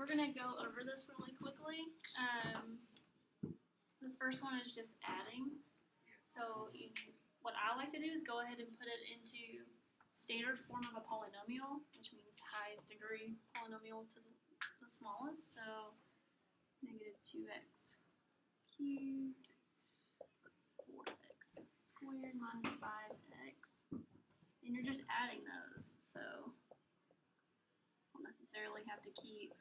going to go over this really quickly. This first one is just adding. So what I like to do is go ahead and put it into standard form of a polynomial, which means highest degree polynomial to the smallest. So negative 2x cubed plus 4x squared minus 5x. And you're just adding those. So don't necessarily have to keep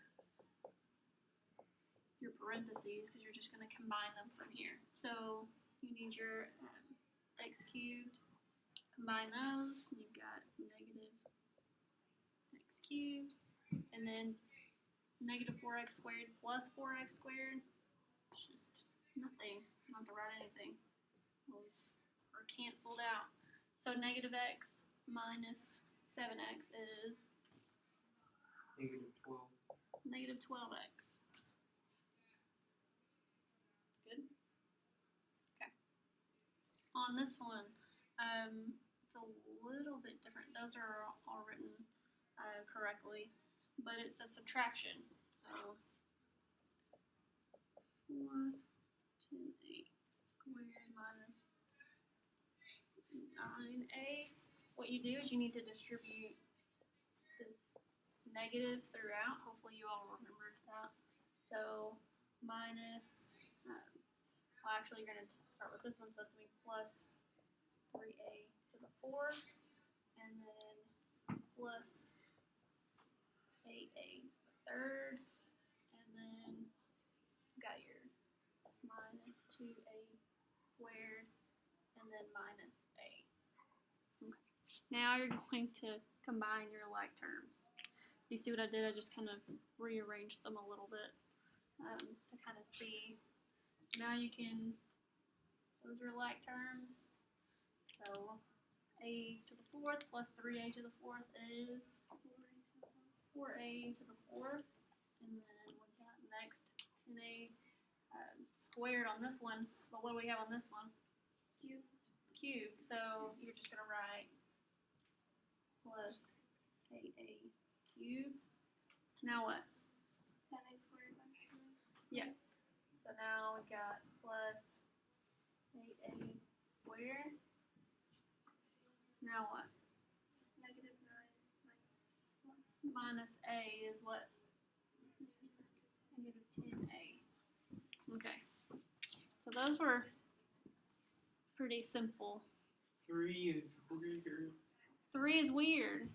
your parentheses because you're just going to combine them from here. So you need your x cubed, combine those, and you've got negative x cubed, and then negative 4x squared plus 4x squared. It's just nothing. You don't have to write anything. Those are canceled out. So negative x minus 7x is negative 12. Negative 12x. Good? Okay. On this one, it's a little bit different. Those are all written correctly, but it's a subtraction. So 4th to 8 squared minus 9a. What you do is you need to distribute this negative throughout. Hopefully you all remembered that. So minus, well actually you're going to start with this one, so it's going to be plus 3a to the 4th, and then plus 8a to the 3rd, and then you got your minus 2a squared, and then minus a. Okay. Now you're going to combine your like terms. You see what I did? I just kind of rearranged them a little bit to kind of see. Now you can, those are like terms. So a to the 4th plus 3a to the 4th is 4a to the 4th. And then we got next 10a squared on this one. But what do we have on this one? Cubed. So you're just going to write plus 8a cubed. Now what? 10a squared minus 2. Yeah. So now we got plus 8a squared. Now what? Negative 9 minus 1. Minus a is what? Negative 10a. Okay. So those were pretty simple. 3 is weird. 3 is weird.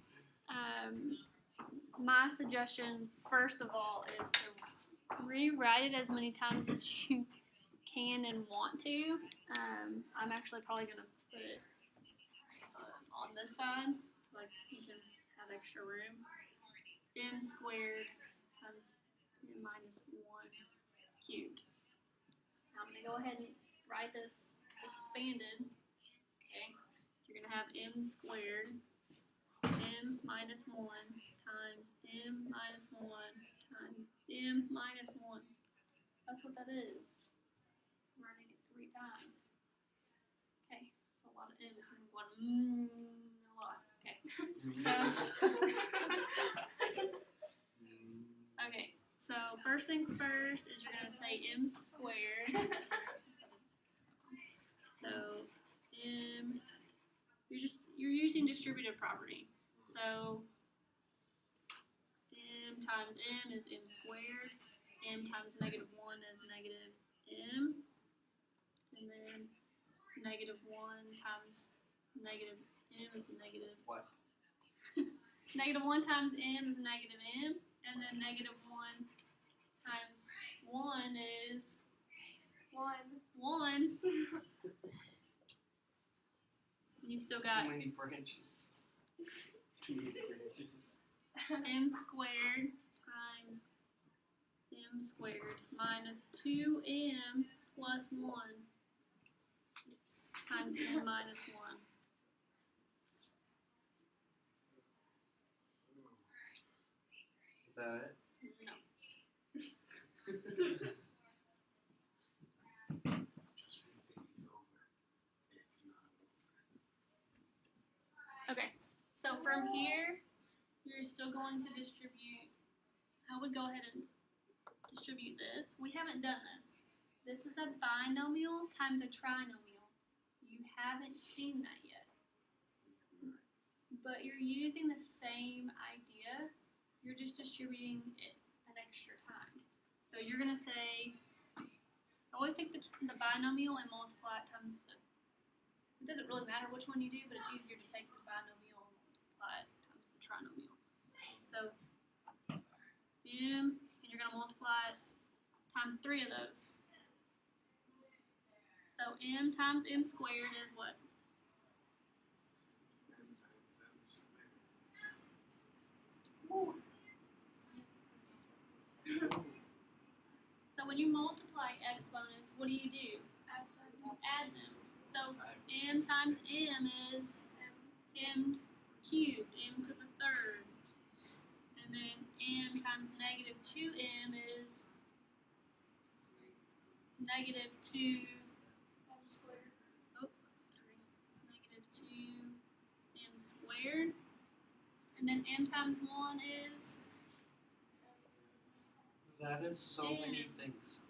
My suggestion, first of all, is to rewrite it as many times as you can and want to. I'm actually probably going to put it on this side, so like you can have extra room. M squared times m minus 1 cubed. Now I'm going to go ahead and write this expanded. Okay, so you're going to have m squared m minus 1 times m minus 1 times m minus 1. That's what that is. I'm writing it 3 times. Okay, it's a lot of m's. A lot. Okay. Okay, so first things first is you're going to say m squared. So m, you're using distributive property. So m times m is m squared. M times negative 1 is negative m. And then negative 1 times negative m is negative. What? Negative 1 times m is negative m. And then negative 1 times 1 is 1. You still got too many branches. Too many branches. m squared times m squared minus 2m plus 1 times m minus 1. Is that it? No. Okay, so from here, you're still going to distribute. I would go ahead and distribute this. We haven't done this. This is a binomial times a trinomial. You haven't seen that yet. But you're using the same idea. You're just distributing it an extra time. So you're going to say, always take the binomial and multiply it times the, it doesn't really matter which one you do, but it's easier to take the binomial and multiply it times the trinomial. So m, and you're going to multiply it times 3 of those. So m times m squared is what? So when you multiply exponents, what do? Add them. So m times m is m cubed, m to the third. And then m times negative 2m is negative 2m squared. Oh, sorry. Negative 2m squared. And then m times 1 is? That is so many things.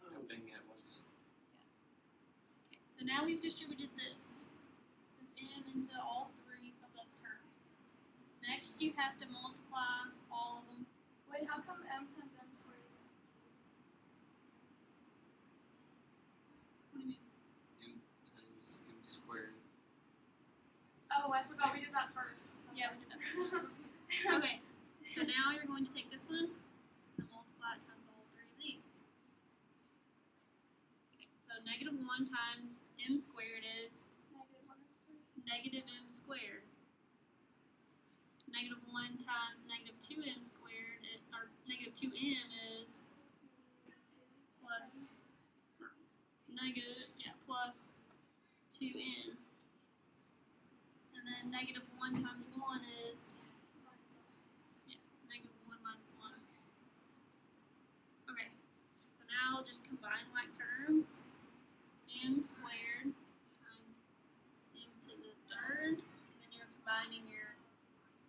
Happening at once. Okay, so now we've distributed this m into all 3 of those terms. Next, you have to multiply all of them. Wait, how come m times m squared is that? What do you mean? M times m squared. Oh, I forgot we did that first. Yeah, we did that first. Okay, so now you're going to take this one and multiply it times all 3 of these. Okay, so negative 1 times m squared is Negative 1 m squared. negative m squared. Negative 1 times negative 2m squared, or negative 2m is plus, plus 2m. And then negative 1 times 1 is, negative 1 minus 1. Okay, so now just combine like terms. M squared times m to the third. Then you're combining your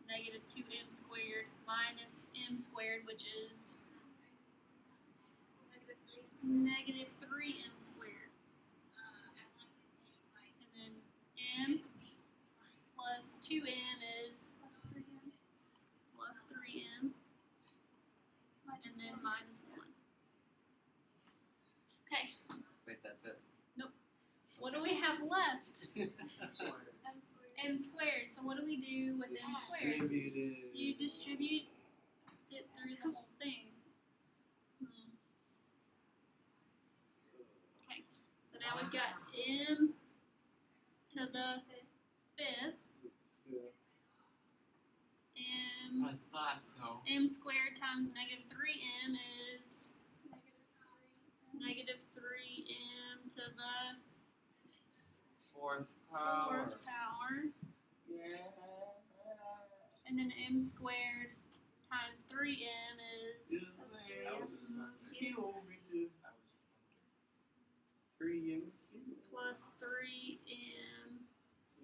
negative 2m squared minus m squared, which is negative 3m squared. And then m plus 2m is plus 3m. And then minus 1. Okay, Wait, that's it. what do we have left? M squared. M squared. So what do we do with m squared? You distribute it through the whole thing. Okay, so now we've got m to the 5th. I thought so. M squared times negative 3m is negative 3m to the 4th power. 4th power. Yeah. And then m squared times 3m is 3m plus 3m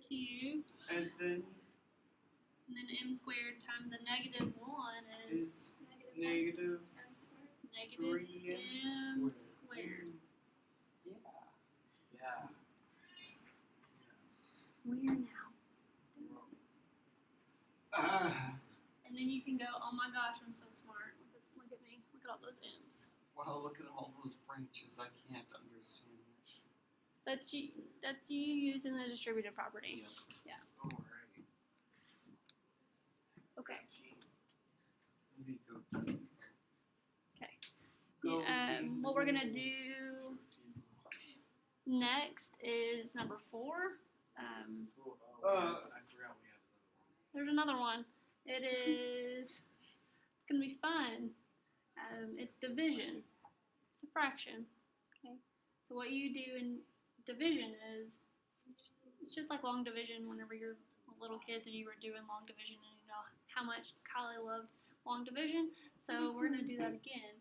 cubed. and then And then m squared times the negative 1 is negative M squared. negative 3m m squared. Yeah. Where now? And then you can go, oh my gosh, I'm so smart. Look at me. Look at all those m's. Well, look at all those branches. I can't understand that. That's you using the distributive property. Yeah. Alright. Okay. Maybe go to. Okay. Go What we're gonna do next is number 4. I forgot we had There's another one. It's gonna be fun. It's division. It's a fraction. Okay. So what you do in division is, it's just like long division whenever you're little kids and you were doing long division, and you know how much Kylie loved long division. So we're gonna do that again.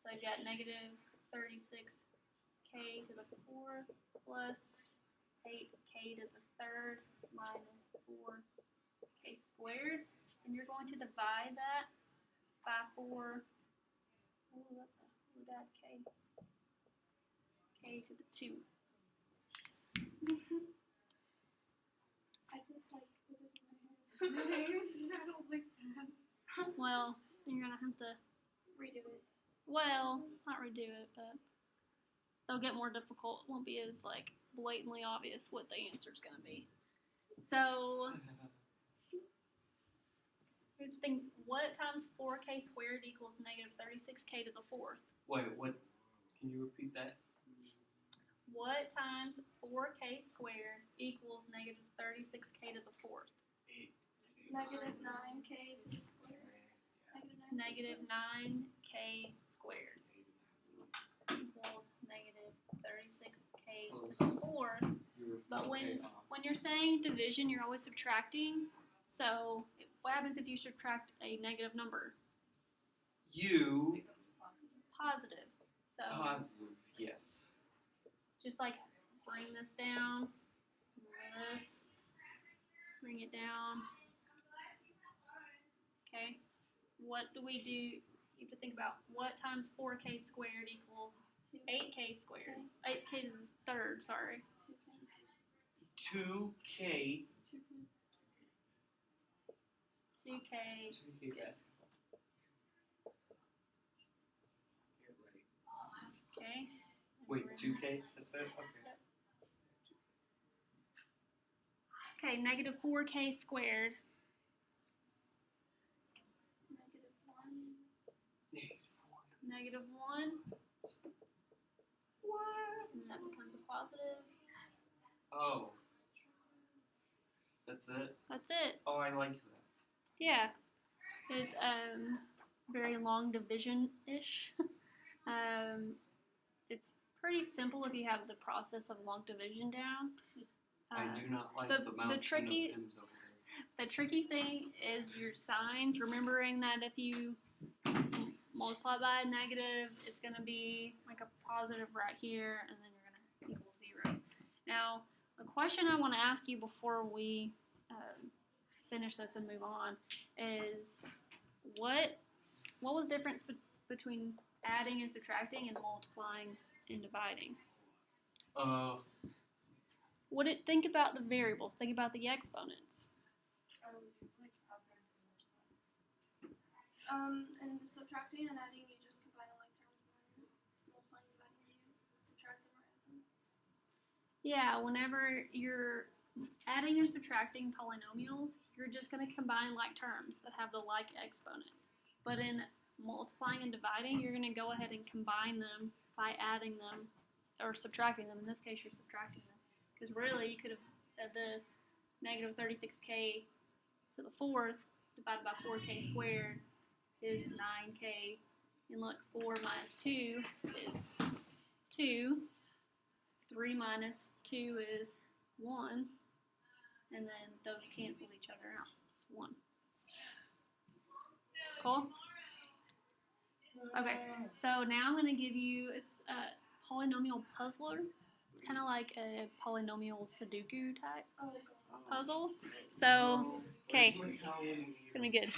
So I got negative 36k to the 4th plus 8k to the 3rd minus 4k squared. And you're going to divide that by 4 Oh, that's a bad K. K to the 2. I just like put it in my head. I don't like that. Well, you're gonna have to Redo it. well, not redo it, but they'll get more difficult. It won't be as like blatantly obvious what the answer's gonna be. So here's the thing: what times 4k squared equals negative 36k to the 4th? Wait, what? Can you repeat that? What times 4k squared equals negative 36k to the 4th? Negative 9k to the square. Negative 9k squared equals negative 36k to the 4th. But when you're saying division, you're always subtracting. So what happens if you subtract a negative number? You Positive. So positive, yes. just like bring this down, this, bring it down. Okay. What do we do? You have to think about what times 4k squared equals 8k squared. 8k to the 3rd, sorry. 2k. 2k. 2k basketball. Okay. Wait, 2k? That's it? Okay. Okay, negative 4k squared. Negative 1. What? And that becomes a positive. Oh. That's it? That's it. Oh, I like that. Yeah. It's very long division-ish. It's pretty simple if you have the process of long division down. I do not like the the mountain tricky- of M's over there. The tricky thing is your signs, remembering that if you multiply by a negative, it's going to be like a positive right here, and then you're going to equal 0. Now, the question I want to ask you before we finish this and move on is what was the difference between adding and subtracting and multiplying and dividing? Think about the variables. Think about the exponents. And subtracting and adding, you just combine the like terms, and then multiplying and dividing, you subtract them or add them. Yeah, whenever you're adding and subtracting polynomials, you're just going to combine like terms that have the like exponents. But in multiplying and dividing, you're going to go ahead and combine them by adding them or subtracting them. In this case, you're subtracting them. Because really, you could have said this, negative 36k to the 4th divided by 4k squared is 9k. And look, 4 minus 2 is 2. 3 minus 2 is 1. And then those cancel each other out. It's 1. Cool? Okay, so now I'm going to give you, it's a polynomial puzzler. It's kind of like a polynomial Sudoku type puzzle. So, okay, it's going to be good.